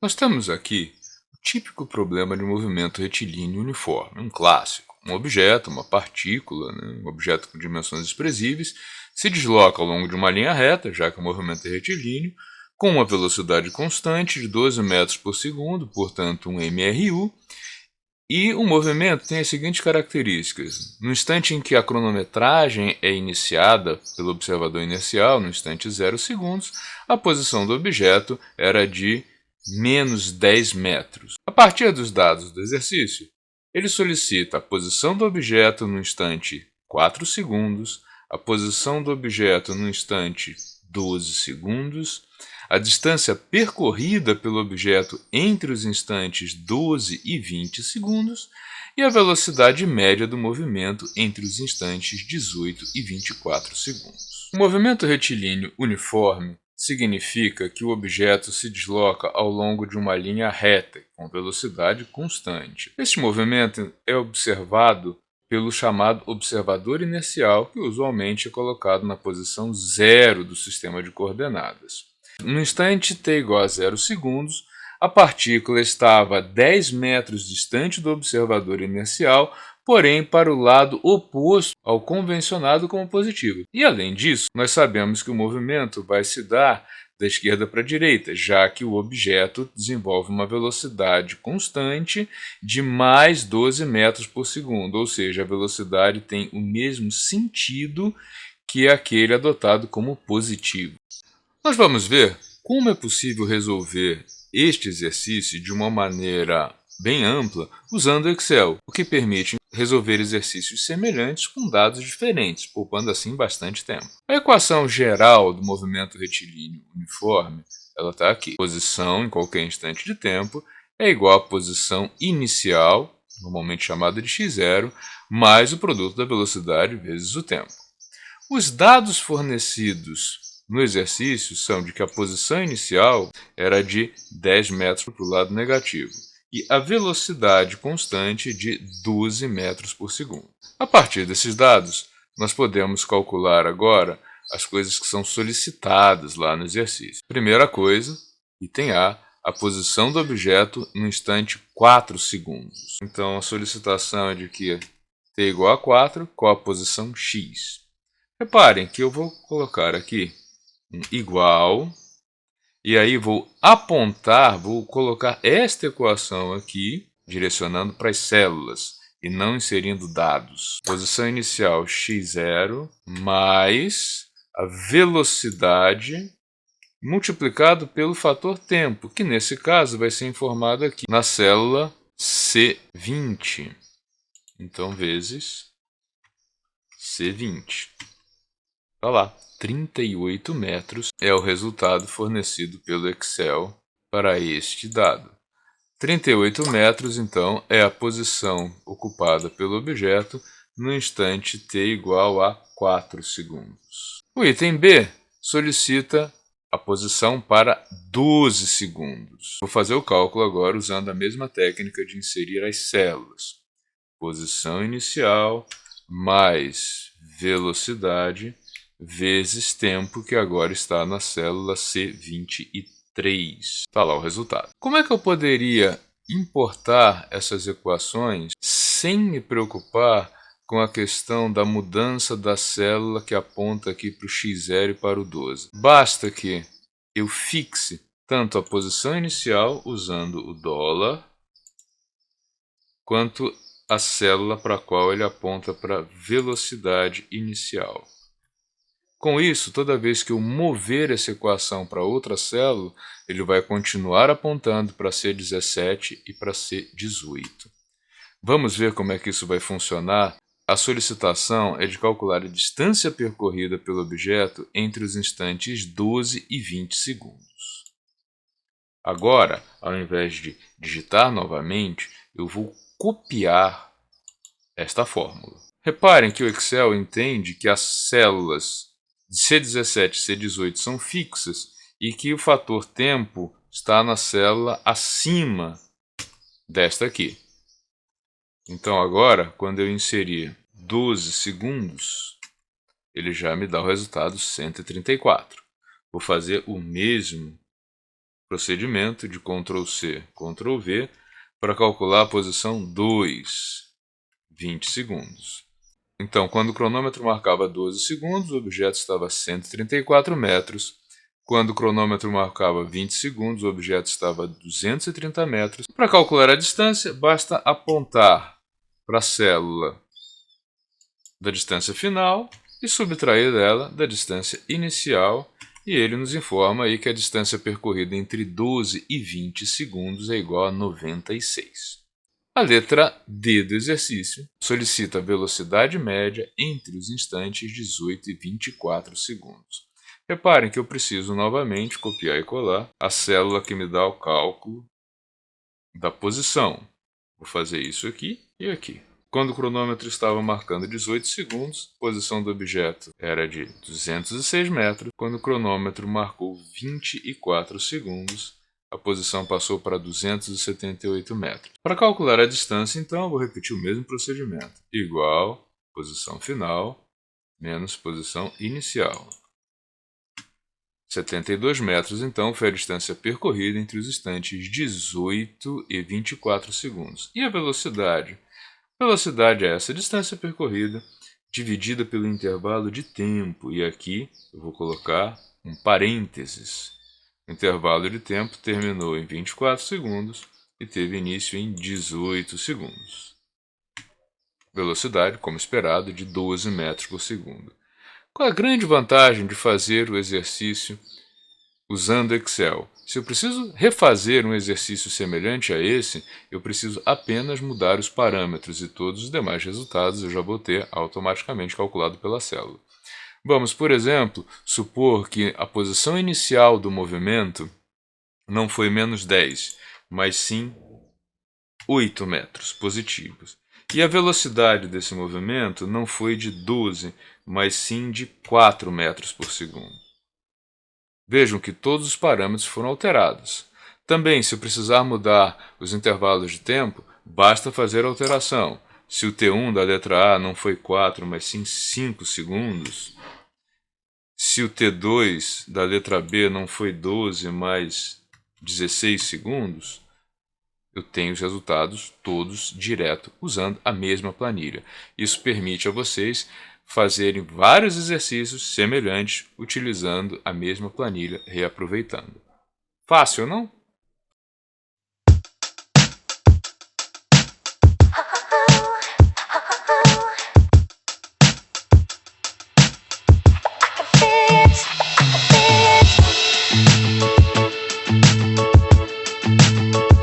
Nós temos aqui o típico problema de movimento retilíneo uniforme, um clássico. Um objeto, uma partícula, um objeto com dimensões expressíveis, se desloca ao longo de uma linha reta, já que o movimento é retilíneo, com uma velocidade constante de 12 metros por segundo, portanto um MRU, e o movimento tem as seguintes características. No instante em que a cronometragem é iniciada pelo observador inercial, no instante 0 segundos, a posição do objeto era de menos 10 metros. A partir dos dados do exercício, ele solicita a posição do objeto no instante 4 segundos, a posição do objeto no instante 12 segundos, a distância percorrida pelo objeto entre os instantes 12 e 20 segundos e a velocidade média do movimento entre os instantes 18 e 24 segundos. O movimento retilíneo uniforme significa que o objeto se desloca ao longo de uma linha reta, com velocidade constante. Este movimento é observado pelo chamado observador inercial, que usualmente é colocado na posição 0 do sistema de coordenadas. No instante t igual a 0 segundos, a partícula estava 10 metros distante do observador inercial, porém para o lado oposto ao convencionado como positivo. E além disso, nós sabemos que o movimento vai se dar da esquerda para a direita, já que o objeto desenvolve uma velocidade constante de mais 12 metros por segundo, ou seja, a velocidade tem o mesmo sentido que aquele adotado como positivo. Nós vamos ver como é possível resolver este exercício de uma maneira bem ampla usando o Excel, o que permite resolver exercícios semelhantes com dados diferentes, poupando assim bastante tempo. A equação geral do movimento retilíneo uniforme está aqui. A posição em qualquer instante de tempo é igual à posição inicial, normalmente chamada de x0, mais o produto da velocidade vezes o tempo. Os dados fornecidos no exercício são de que a posição inicial era de 10 metros para o lado negativo e a velocidade constante de 12 metros por segundo. A partir desses dados, nós podemos calcular agora as coisas que são solicitadas lá no exercício. Primeira coisa, item A posição do objeto no instante 4 segundos. Então, a solicitação é de que t igual a 4 com a posição x. Reparem que eu vou colocar aqui um igual, e aí vou apontar, vou colocar esta equação aqui, direcionando para as células e não inserindo dados. Posição inicial x0 mais a velocidade multiplicado pelo fator tempo, que nesse caso vai ser informado aqui na célula C20. Então, vezes C20. Está lá, 38 metros é o resultado fornecido pelo Excel para este dado. 38 metros, então, é a posição ocupada pelo objeto no instante t igual a 4 segundos. O item B solicita a posição para 12 segundos. Vou fazer o cálculo agora usando a mesma técnica de inserir as células. Posição inicial mais velocidade vezes tempo, que agora está na célula C23. Está lá o resultado. Como é que eu poderia importar essas equações sem me preocupar com a questão da mudança da célula que aponta aqui para o x0 e para o 12? Basta que eu fixe tanto a posição inicial usando o dólar, quanto a célula para a qual ele aponta para velocidade inicial. Com isso, toda vez que eu mover essa equação para outra célula, ele vai continuar apontando para C17 e para C18. Vamos ver como é que isso vai funcionar? A solicitação é de calcular a distância percorrida pelo objeto entre os instantes 12 e 20 segundos. Agora, ao invés de digitar novamente, eu vou copiar esta fórmula. Reparem que o Excel entende que as células C17 e C18 são fixas e que o fator tempo está na célula acima desta aqui. Então agora, quando eu inserir 12 segundos, ele já me dá o resultado 134. Vou fazer o mesmo procedimento de Ctrl+C, Ctrl+V para calcular a posição 2, 20 segundos. Então, quando o cronômetro marcava 12 segundos, o objeto estava a 134 metros. Quando o cronômetro marcava 20 segundos, o objeto estava a 230 metros. Para calcular a distância, basta apontar para a célula da distância final e subtrair dela da distância inicial. E ele nos informa aí que a distância percorrida entre 12 e 20 segundos é igual a 96. A letra D do exercício solicita a velocidade média entre os instantes 18 e 24 segundos. Reparem que eu preciso novamente copiar e colar a célula que me dá o cálculo da posição. Vou fazer isso aqui e aqui. Quando o cronômetro estava marcando 18 segundos, a posição do objeto era de 206 metros. Quando o cronômetro marcou 24 segundos, a posição passou para 278 metros. Para calcular a distância, então, eu vou repetir o mesmo procedimento. Igual posição final menos posição inicial. 72 metros, então, foi a distância percorrida entre os instantes 18 e 24 segundos. E a velocidade? A velocidade é essa distância percorrida dividida pelo intervalo de tempo. E aqui eu vou colocar um parênteses. O intervalo de tempo terminou em 24 segundos e teve início em 18 segundos. Velocidade, como esperado, de 12 metros por segundo. Qual a grande vantagem de fazer o exercício usando Excel? Se eu preciso refazer um exercício semelhante a esse, eu preciso apenas mudar os parâmetros e todos os demais resultados eu já vou ter automaticamente calculado pela célula. Vamos, por exemplo, supor que a posição inicial do movimento não foi menos 10, mas sim 8 metros positivos. E a velocidade desse movimento não foi de 12, mas sim de 4 metros por segundo. Vejam que todos os parâmetros foram alterados. Também, se eu precisar mudar os intervalos de tempo, basta fazer a alteração. Se o T1 da letra A não foi 4, mas sim 5 segundos, se o T2 da letra B não foi 12, mas 16 segundos, eu tenho os resultados todos direto usando a mesma planilha. Isso permite a vocês fazerem vários exercícios semelhantes utilizando a mesma planilha, reaproveitando. Fácil, não?